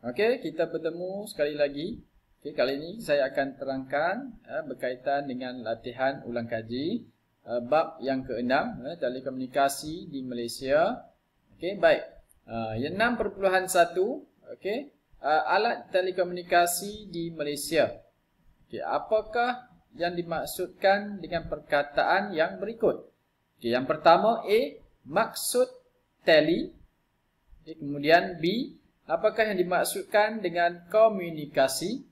Okey, kita bertemu sekali lagi. Okey, kali ini saya akan terangkan berkaitan dengan latihan ulang kaji bab yang ke-6, telekomunikasi di Malaysia. Okey, baik. Yang 6.1, okey, alat telekomunikasi di Malaysia. Okey, apakah yang dimaksudkan dengan perkataan yang berikut? Okey, yang pertama A, maksud tele. Okey, kemudian B, apakah yang dimaksudkan dengan komunikasi?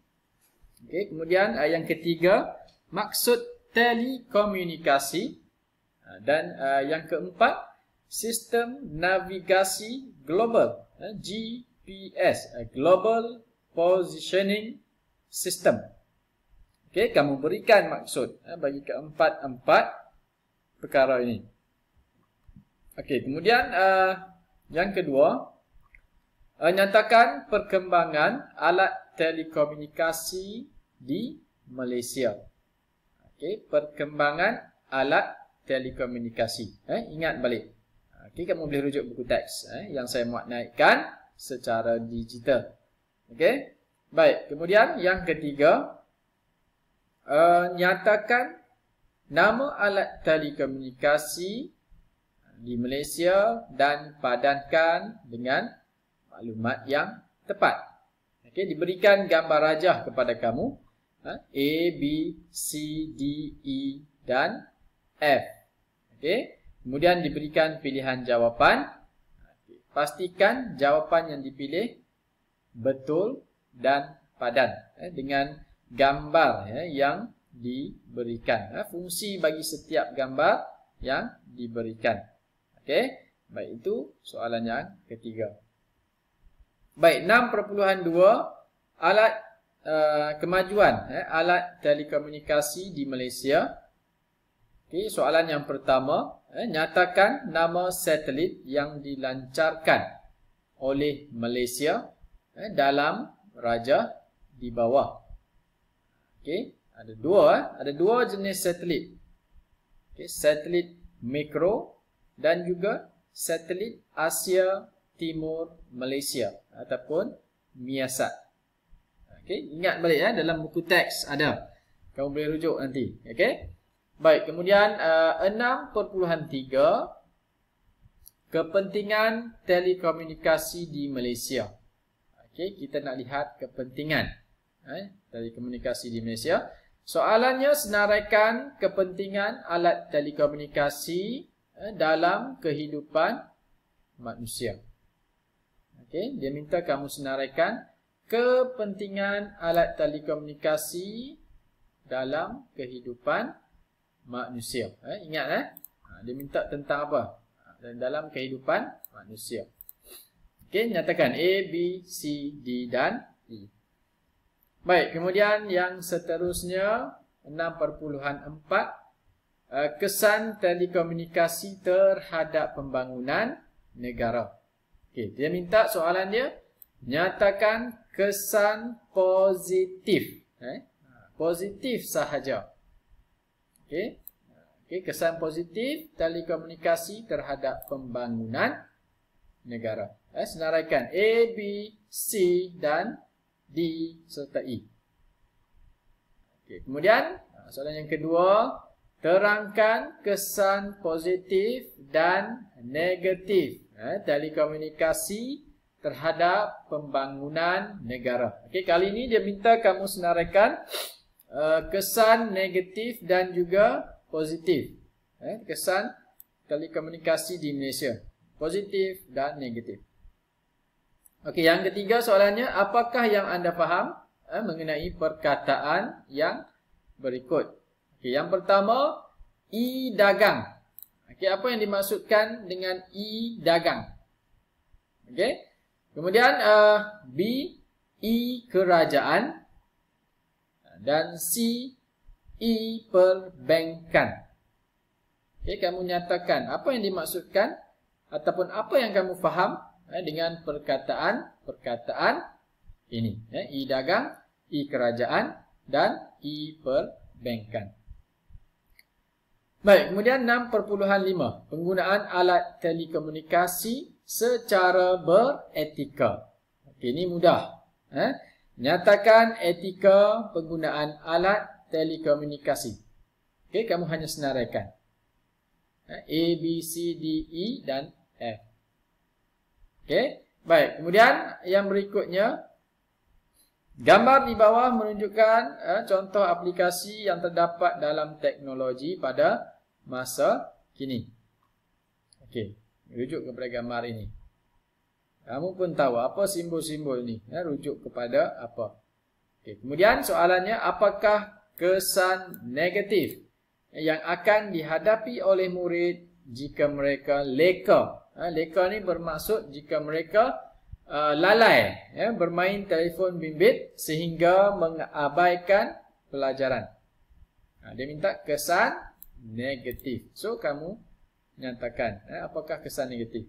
Okey, kemudian yang ketiga, maksud telekomunikasi. Dan yang keempat, sistem navigasi global, GPS, Global Positioning System. Okey, kamu berikan maksud bagi keempat-empat perkara ini. Okey, kemudian yang kedua, nyatakan perkembangan alat telekomunikasi di Malaysia. Okey, perkembangan alat telekomunikasi. Ingat balik. Okey, kamu boleh rujuk buku teks yang saya muat naikkan secara digital. Okey. Baik, kemudian yang ketiga, nyatakan nama alat telekomunikasi di Malaysia dan padankan dengan maklumat yang tepat. Okey, diberikan gambar rajah kepada kamu. A, B, C, D, E dan F. Okey, kemudian diberikan pilihan jawapan. Pastikan jawapan yang dipilih betul dan padan dengan gambar yang diberikan. Fungsi bagi setiap gambar yang diberikan. Okey, baik, itu soalan yang ketiga. Baik, 6.2, alat kemajuan alat telekomunikasi di Malaysia. Okey, soalan yang pertama, nyatakan nama satelit yang dilancarkan oleh Malaysia dalam rajah di bawah. Okey, ada dua jenis satelit. Okey, satelit mikro dan juga satelit Asia Timur Malaysia ataupun Miasat. Okey, ingat balik dalam buku teks ada. Kamu boleh rujuk nanti. Okey. Baik, kemudian 6.3, kepentingan telekomunikasi di Malaysia. Okey, kita nak lihat kepentingan telekomunikasi di Malaysia. Soalannya, senaraikan kepentingan alat telekomunikasi dalam kehidupan manusia. Okey, dia minta kamu senaraikan kepentingan alat telekomunikasi dalam kehidupan manusia. Ingat dia minta tentang apa? Dalam kehidupan manusia. Okey, nyatakan A, B, C, D dan E. Baik, kemudian yang seterusnya 6.4, kesan telekomunikasi terhadap pembangunan negara. Okey, dia minta soalan dia, nyatakan kesan positif. Positif sahaja. Okey. Okey, kesan positif telekomunikasi terhadap pembangunan negara. Senaraikan A, B, C dan D serta E. Okey, kemudian soalan yang kedua, terangkan kesan positif dan negatif telekomunikasi terhadap pembangunan negara. Okey, kali ini dia minta kamu senaraikan kesan negatif dan juga positif. Kesan telekomunikasi di Malaysia. Positif dan negatif. Okey, yang ketiga soalannya, apakah yang anda faham mengenai perkataan yang berikut? Okey, yang pertama, e-dagang. Okey, apa yang dimaksudkan dengan e-dagang? Okey. Kemudian B, e-kerajaan. Dan C, e-perbankan. Okey, kamu nyatakan apa yang dimaksudkan ataupun apa yang kamu faham dengan perkataan ini. E-dagang, e-kerajaan dan e-perbankan. Baik, kemudian 6.5, penggunaan alat telekomunikasi secara beretika. Okey, ini mudah. Nyatakan etika penggunaan alat telekomunikasi. Okey, kamu hanya senaraikan. A, B, C, D, E dan F. Okey, baik. Kemudian yang berikutnya, gambar di bawah menunjukkan contoh aplikasi yang terdapat dalam teknologi pada masa kini. Okey, rujuk kepada gambar ini. Kamu pun tahu apa simbol-simbol ni, rujuk kepada apa. Okey, kemudian soalannya, apakah kesan negatif yang akan dihadapi oleh murid jika mereka leka? Leka ni bermaksud jika mereka lalai bermain telefon bimbit sehingga mengabaikan pelajaran. Dia minta kesan negatif. So kamu nyatakan apakah kesan negatif.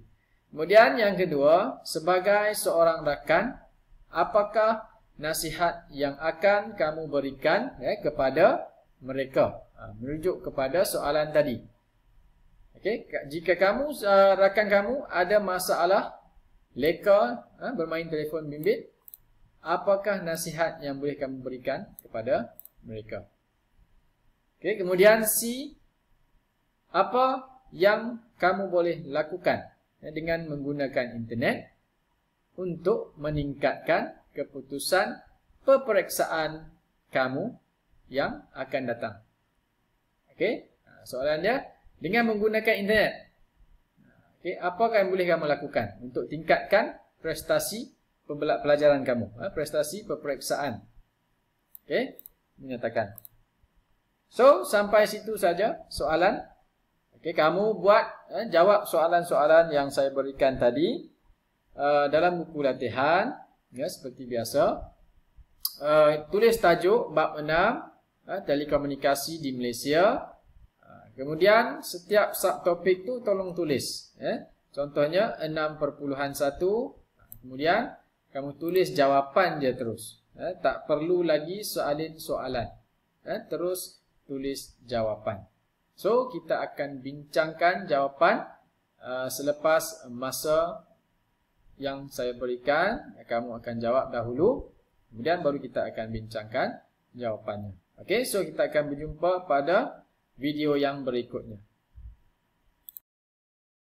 Kemudian yang kedua, sebagai seorang rakan, apakah nasihat yang akan kamu berikan kepada mereka? Merujuk kepada soalan tadi. Okey, jika kamu rakan kamu ada masalah leka bermain telefon bimbit, apakah nasihat yang boleh kamu berikan kepada mereka? Okey, kemudian C, apa yang kamu boleh lakukan dengan menggunakan internet untuk meningkatkan keputusan peperiksaan kamu yang akan datang? Okey, soalan dia, dengan menggunakan internet, okey, apakah yang boleh kamu lakukan untuk tingkatkan prestasi pelajaran kamu, prestasi peperiksaan? Okey, menyatakan. So, sampai situ saja soalan. Okey, kamu buat jawab soalan-soalan yang saya berikan tadi dalam buku latihan, seperti biasa. Tulis tajuk bab 6, telekomunikasi di Malaysia. Kemudian setiap subtopik tu tolong tulis. Contohnya 6.1. Kemudian kamu tulis jawapan je terus. Tak perlu lagi salin soalan. Terus tulis jawapan. So, kita akan bincangkan jawapan selepas masa yang saya berikan. Kamu akan jawab dahulu, kemudian baru kita akan bincangkan jawapannya. Okey, so kita akan berjumpa pada video yang berikutnya.